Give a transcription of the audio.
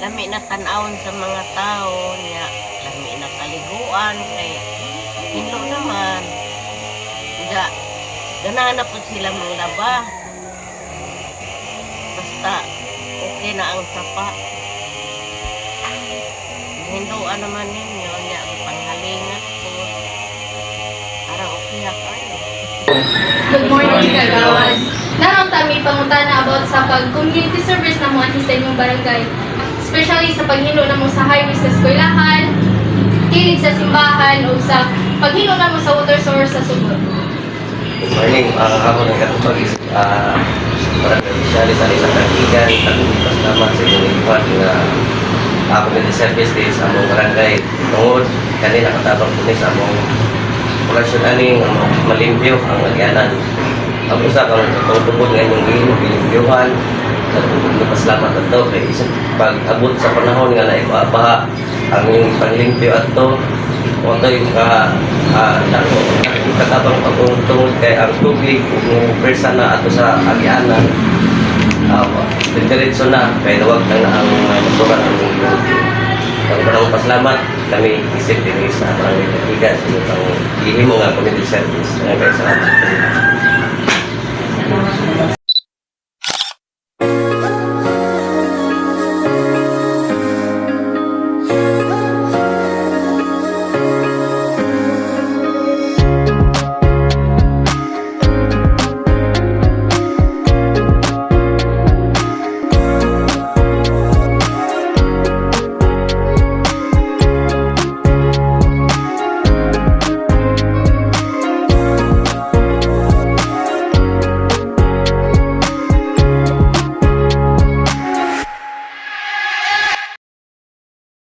lami na tanawon sa mga tao niya, lami na kaliguan kay hinlo naman ga ganahan na po sila manglaba basta okay na ang sapa. Hinduan naman ninyo niya ang panghalingan ko parang okay na kayo. Good morning, kagawan. Narong kami pangutana about sa pag-community service na mga sa inyong barangay. Especially sa paghino na mo sa highway sa eskwelahan, kilig sa simbahan, o sa paghino na mo sa water source sa sugod. Good morning, ako nagkatupag para officially sa isang kaibigan, tagulipas naman sa inyong iwan na community service din sa among barangay. Tungod, kanina katabang po sa among operasyon aning malimpyo ang lagyanan. Ang usa kang tutubod nga inyong gilimpyohan, nagpasalamat at daw kay isang pag-abot sa panahon nga na ipabaha ang inyong panglimpyo at to o ito yung katabang pagtungod kay ang tubig kung persa na ato sa agyanan diretso na kaya huwag na ang masuran ang inyong pagparang pasalamat kami isip din sa barangay Katigan sa inyong ihimo nga community service. Salamat.